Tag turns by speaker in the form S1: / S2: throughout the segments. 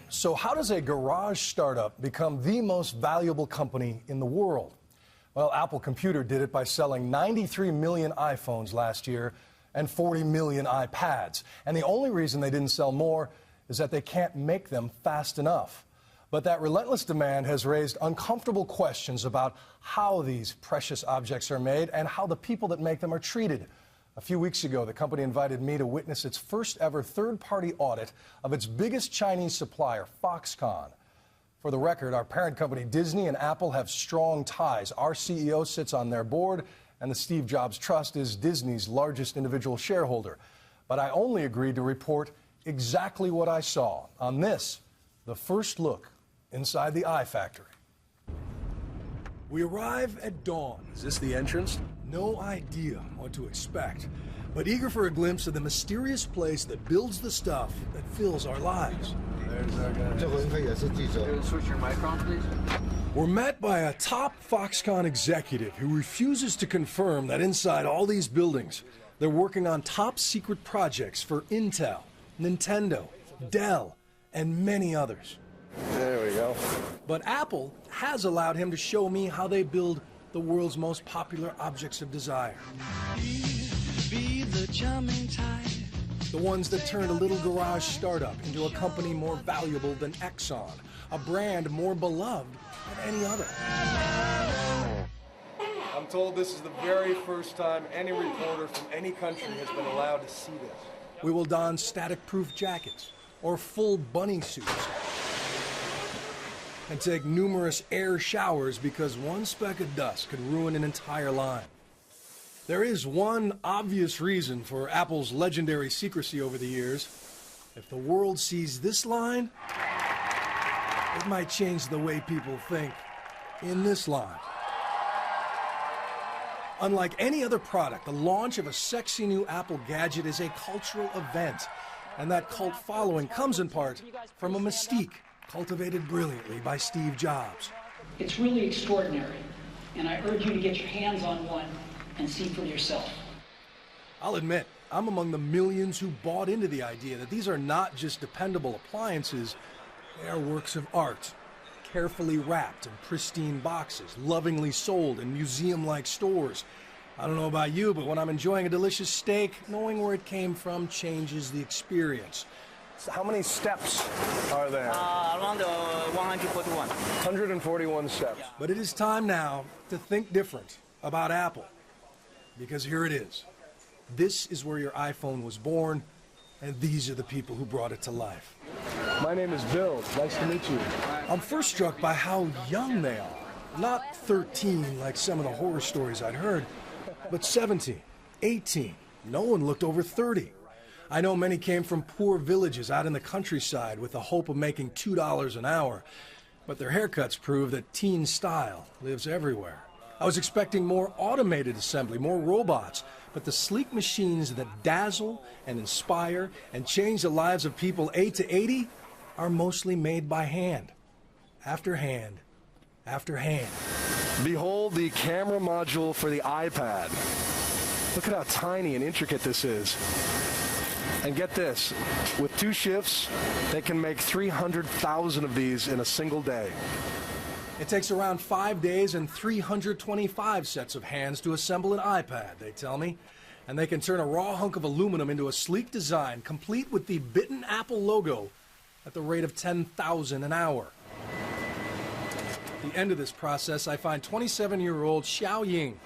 S1: So how does a garage startup become the most valuable company in the world? Well, Apple Computer did it by selling 93 million iPhones last year and 40 million iPads. And the only reason they didn't sell more is that they can't make them fast enough. But that relentless demand has raised uncomfortable questions about how these precious objects are made and how the people that make them are treated. A few weeks ago, the company invited me to witness its first ever third-party audit of its biggest Chinese supplier, Foxconn. For the record, our parent company Disney and Apple have strong ties. Our CEO sits on their board, and the Steve Jobs Trust is Disney's largest individual shareholder. But I only agreed to report exactly what I saw on this, the first look inside the iFactory. We arrive at dawn. Is this the entrance? No idea what to expect, but eager for a glimpse of the mysterious place that builds the stuff that fills our lives. There's our guy.
S2: Switch your mic on, please.
S1: We're met by a top Foxconn executive who refuses to confirm that inside all these buildings, they're working on top secret projects for Intel, Nintendo, Dell, and many others.
S3: There we go.
S1: But Apple has allowed him to show me how they build the world's most popular objects of desire.
S4: Be the charming type.
S1: The ones that turned a little garage startup into a company more valuable than Exxon, a brand more beloved than any other.
S3: I'm told this is the very first time any reporter from any country has been allowed to see this.
S1: We will don static-proof jackets or full bunny suits and take numerous air showers because one speck of dust could ruin an entire line. There is one obvious reason for Apple's legendary secrecy over the years. If the world sees this line, it might change the way people think in this line. Unlike any other product, the launch of a sexy new Apple gadget is a cultural event, and that cult following comes in part from a mystique cultivated brilliantly by Steve Jobs.
S5: It's really extraordinary, and I urge you to get your hands on one and see for yourself.
S1: I'll admit, I'm among the millions who bought into the idea that these are not just dependable appliances, they are works of art, carefully wrapped in pristine boxes, lovingly sold in museum-like stores. I don't know about you, but when I'm enjoying a delicious steak, knowing where it came from changes the experience.
S3: How many steps are there?
S2: Around 141.
S3: 141 steps.
S1: But it is time now to think different about Apple. Because here it is. This is where your iPhone was born, and these are the people who brought it to life.
S3: My name is Bill. Nice to meet you.
S1: I'm first struck by how young they are. Not 13 like some of the horror stories I'd heard, but 17, 18. No one looked over 30. I know many came from poor villages out in the countryside with the hope of making $2 an hour, but their haircuts prove that teen style lives everywhere. I was expecting more automated assembly, more robots, but the sleek machines that dazzle and inspire and change the lives of people 8 to 80 are mostly made by hand, after hand, after hand.
S3: Behold the camera module for the iPad. Look at how tiny and intricate this is. And get this, with 2 shifts, they can make 300,000 of these in a single day.
S1: It takes around 5 days and 325 sets of hands to assemble an iPad, they tell me. And they can turn a raw hunk of aluminum into a sleek design, complete with the bitten Apple logo, at the rate of 10,000 an hour. At the end of this process, I find 27-year-old Xiao Ying,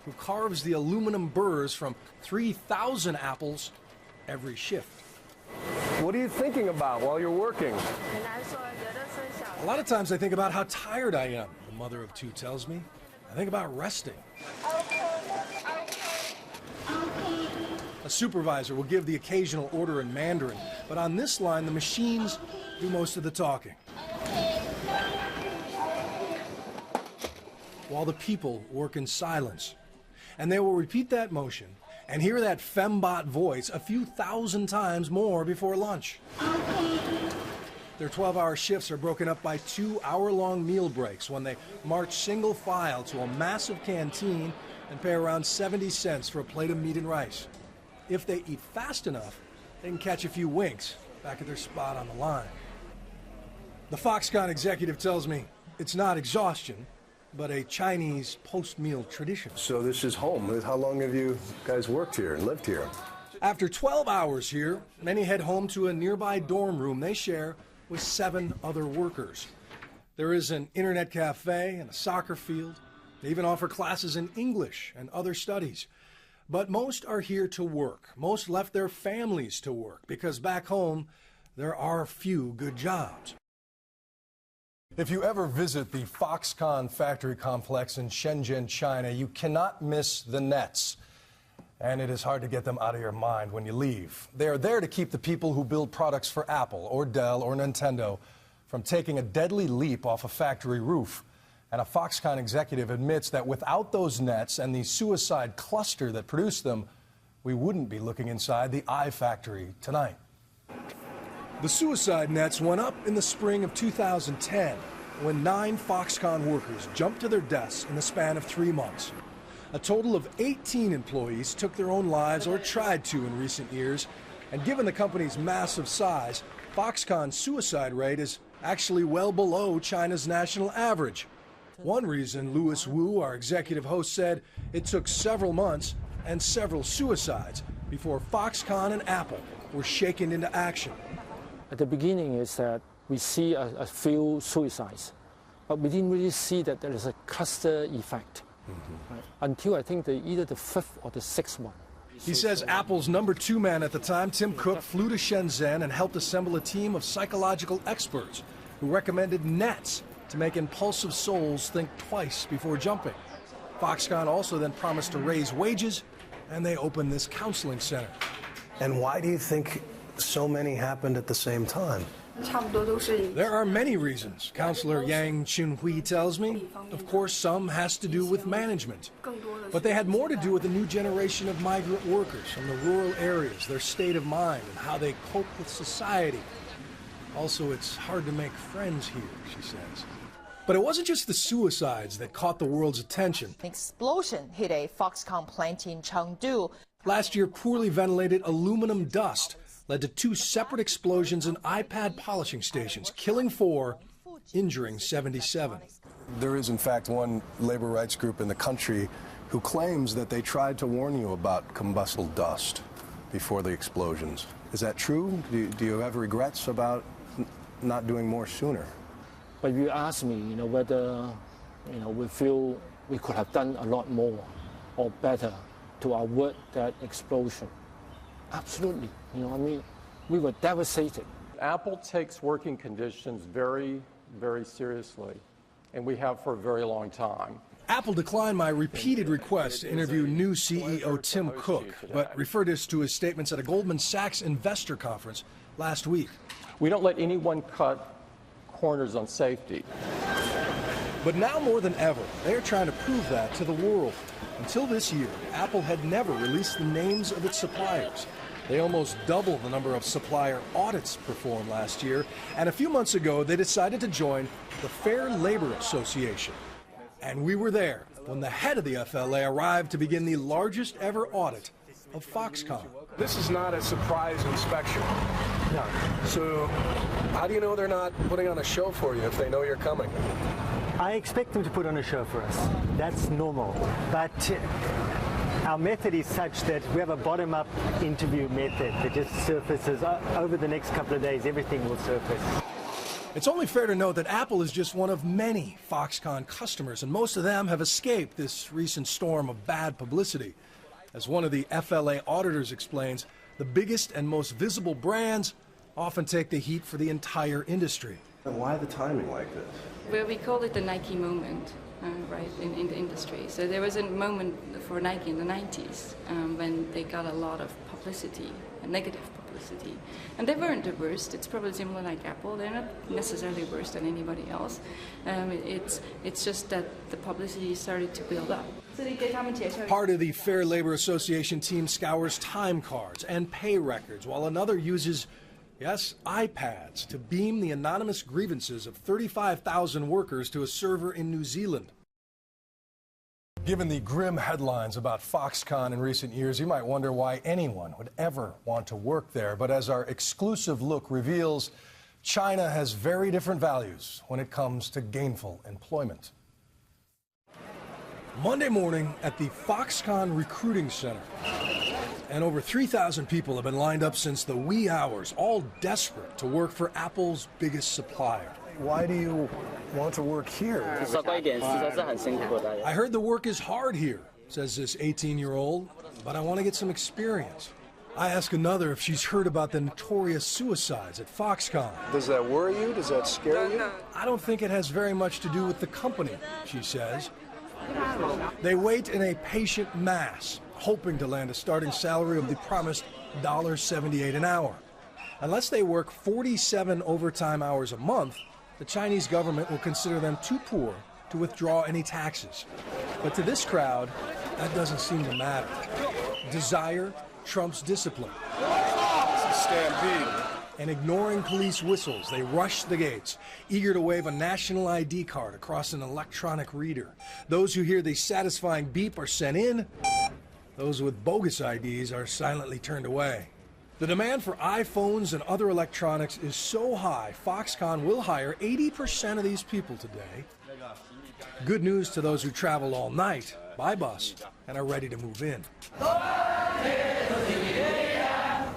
S1: who carves the aluminum burrs from 3,000 apples every shift.
S3: What are you thinking about while you're working?
S1: A lot of times I think about how tired I am, the mother of 2 tells me. I think about resting. A supervisor will give the occasional order in Mandarin, but on this line, the machines do most of the talking. While the people work in silence. And they will repeat that motion and hear that fembot voice a few thousand times more before lunch. Their 12-hour shifts are broken up by 2-hour-long meal breaks when they march single file to a massive canteen and pay around 70 cents for a plate of meat and rice. If they eat fast enough, they can catch a few winks back at their spot on the line. The Foxconn executive tells me it's not exhaustion, but a Chinese post-meal tradition.
S3: So this is home. How long have you guys worked here and lived here?
S1: After 12 hours here, many head home to a nearby dorm room they share with 7 other workers. There is an internet cafe and a soccer field. They even offer classes in English and other studies. But most are here to work. Most left their families to work because back home, there are few good jobs. If you ever visit the Foxconn Factory complex in Shenzhen, China, you cannot miss the nets. And it is hard to get them out of your mind when you leave. They are there to keep the people who build products for Apple or Dell or Nintendo from taking a deadly leap off a factory roof. And a Foxconn executive admits that without those nets and the suicide cluster that produced them, we wouldn't be looking inside the iFactory tonight. The suicide nets went up in the spring of 2010 when 9 Foxconn workers jumped to their deaths in the span of 3 months. A total of 18 employees took their own lives or tried to in recent years, and given the company's massive size, Foxconn's suicide rate is actually well below China's national average. One reason, Louis Wu, our executive host, said it took several months and several suicides before Foxconn and Apple were shaken into action.
S6: At the beginning is that we see a few suicides, but we didn't really see that there is a cluster effect right? Until I think either the 5th or the 6th one.
S1: He says Apple's number 2 man at the time, Tim Cook, flew to Shenzhen and helped assemble a team of psychological experts who recommended nets to make impulsive souls think twice before jumping. Foxconn also then promised to raise wages, and they opened this counseling center.
S3: And why do you think so many happened at the same time?
S1: There are many reasons, Counselor Yang Chunhui tells me. Of course, some has to do with management. But they had more to do with the new generation of migrant workers from the rural areas, their state of mind, and how they cope with society. Also, it's hard to make friends here, she says. But it wasn't just the suicides that caught the world's attention.
S7: An explosion hit a Foxconn plant in Chengdu.
S1: Last year, poorly ventilated aluminum dust led to 2 separate explosions in iPad polishing stations, killing 4, injuring 77. There is, in fact, one labor rights group in the country who claims that they tried to warn you about combustible dust before the explosions. Is that true? Do you have regrets about not doing more sooner?
S6: But you ask me, whether, we feel we could have done a lot more or better to avert that explosion. Absolutely. We were devastated.
S8: Apple takes working conditions very, very seriously, and we have for a very long time.
S1: Apple declined my repeated request to interview new CEO Tim Cook, but referred us to his statements at a Goldman Sachs investor conference last week.
S8: We don't let anyone cut corners on safety.
S1: But now more than ever, they are trying to prove that to the world. Until this year, Apple had never released the names of its suppliers. They almost doubled the number of supplier audits performed last year, and a few months ago they decided to join the Fair Labor Association. And we were there when the head of the FLA arrived to begin the largest ever audit of Foxconn.
S3: This is not a surprise inspection. No. So how do you know they're not putting on a show for you if they know you're coming?
S9: I expect them to put on a show for us. That's normal. But our method is such that we have a bottom-up interview method that just surfaces. Over the next couple of days, everything will surface.
S1: It's only fair to note that Apple is just one of many Foxconn customers, and most of them have escaped this recent storm of bad publicity. As one of the FLA auditors explains, the biggest and most visible brands often take the heat for the entire industry.
S3: And why the timing like this?
S10: Well, we call it the Nike moment, right, in the industry. So there was a moment for Nike in the 90s when they got a lot of publicity, negative publicity. And they weren't the worst. It's probably similar like Apple. They're not necessarily worse than anybody else. It's just that the publicity started to build up.
S1: Part of the Fair Labor Association team scours time cards and pay records, while another uses, yes, iPads to beam the anonymous grievances of 35,000 workers to a server in New Zealand. Given the grim headlines about Foxconn in recent years, you might wonder why anyone would ever want to work there. But as our exclusive look reveals, China has very different values when it comes to gainful employment. Monday morning at the Foxconn Recruiting Center. And over 3,000 people have been lined up since the wee hours, all desperate to work for Apple's biggest supplier. Why do you want to work here? I heard the work is hard here, says this 18-year-old, but I want to get some experience. I ask another if she's heard about the notorious suicides at Foxconn.
S3: Does that worry you? Does that scare you?
S1: I don't think it has very much to do with the company, she says. They wait in a patient mass, hoping to land a starting salary of the promised $1.78 an hour. Unless they work 47 overtime hours a month, the Chinese government will consider them too poor to withdraw any taxes. But to this crowd, that doesn't seem to matter. Desire trumps discipline.
S3: It's a stampede.
S1: And ignoring police whistles, they rush the gates, eager to wave a national ID card across an electronic reader. Those who hear the satisfying beep are sent in. Those with bogus IDs are silently turned away. The demand for iPhones and other electronics is so high, Foxconn will hire 80% of these people today. Good news to those who travel all night by bus and are ready to move in.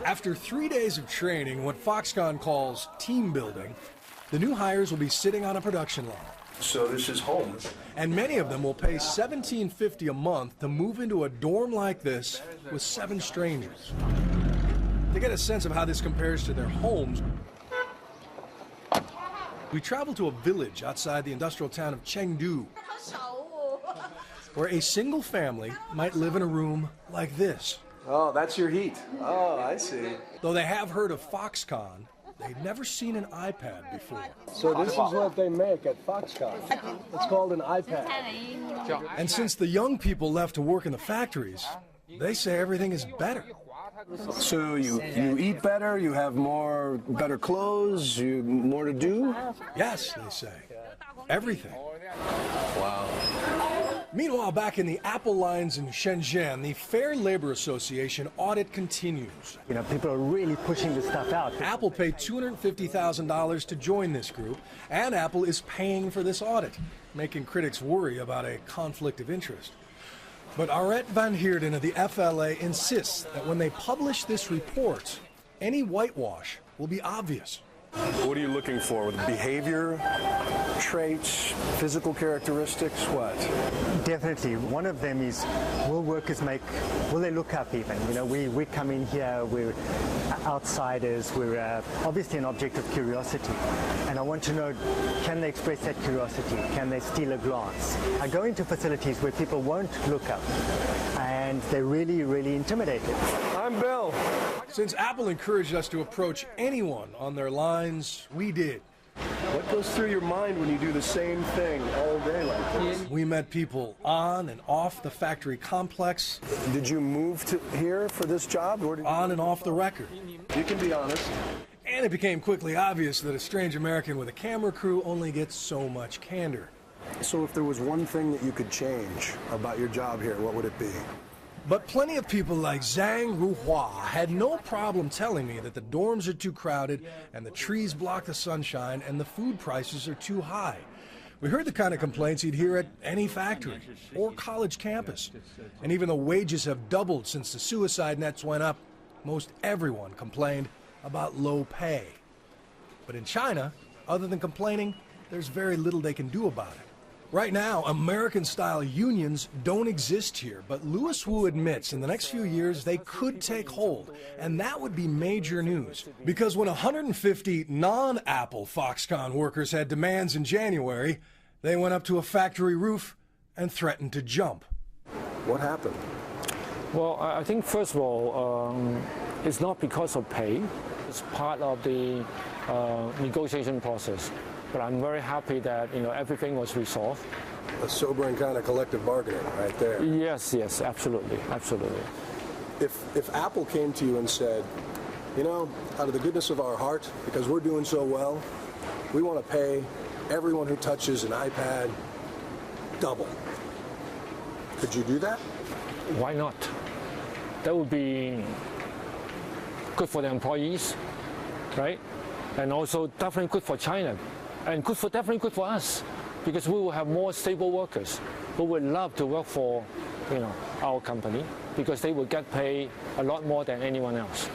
S1: After 3 days of training, what Foxconn calls team building, the new hires will be sitting on a production line.
S3: So this is home.
S1: And many of them will pay $17.50 a month to move into a dorm like this with 7 strangers. To get a sense of how this compares to their homes, we travel to a village outside the industrial town of Chengdu, where a single family might live in a room like this.
S3: Oh, that's your heat. Oh, I see.
S1: Though they have heard of Foxconn, they've never seen an iPad before.
S3: So this is what they make at Foxconn. It's called an iPad.
S1: And since the young people left to work in the factories, they say everything is better.
S3: So you eat better, you have better clothes, more to do?
S1: Yes, they say. Everything.
S3: Wow.
S1: Meanwhile, back in the Apple lines in Shenzhen, the Fair Labor Association audit continues.
S9: You know, people are really pushing this stuff out.
S1: Apple paid $250,000 to join this group, and Apple is paying for this audit, making critics worry about a conflict of interest. But Arette van Heerden of the FLA insists that when they publish this report, any whitewash will be obvious.
S3: What are you looking for? With behavior, traits, physical characteristics, what?
S9: Definitely. One of them is, will they look up even? You know, we come in here, we're outsiders, we're obviously an object of curiosity. And I want to know, can they express that curiosity? Can they steal a glance? I go into facilities where people won't look up, and they're really, really intimidated.
S3: I'm Bill.
S1: Since Apple encouraged us to approach anyone on their lines, we did.
S3: What goes through your mind when you do the same thing all day like this?
S1: We met people on and off the factory complex.
S3: Did you move to here for this job? Or
S1: on and off the record.
S3: You can be honest.
S1: And it became quickly obvious that a strange American with a camera crew only gets so much candor.
S3: So if there was one thing that you could change about your job here, what would it be?
S1: But plenty of people like Zhang Ruhua had no problem telling me that the dorms are too crowded and the trees block the sunshine and the food prices are too high. We heard the kind of complaints you'd hear at any factory or college campus. And even though wages have doubled since the suicide nets went up, most everyone complained about low pay. But in China, other than complaining, there's very little they can do about it. Right now, American-style unions don't exist here, but Louis Wu admits in the next few years they could take hold, and that would be major news. Because when 150 non-Apple Foxconn workers had demands in January, they went up to a factory roof and threatened to jump.
S3: What happened?
S6: Well, I think first of all, it's not because of pay. It's part of the negotiation process. But I'm very happy that everything was resolved.
S3: A sobering kind of collective bargaining right there.
S6: Yes, absolutely.
S3: If Apple came to you and said, out of the goodness of our heart, because we're doing so well, we want to pay everyone who touches an iPad double. Could you do that?
S6: Why not? That would be good for the employees, right? and also definitely good for China, and definitely good for us, because we will have more stable workers who would love to work for, our company, because they will get paid a lot more than anyone else.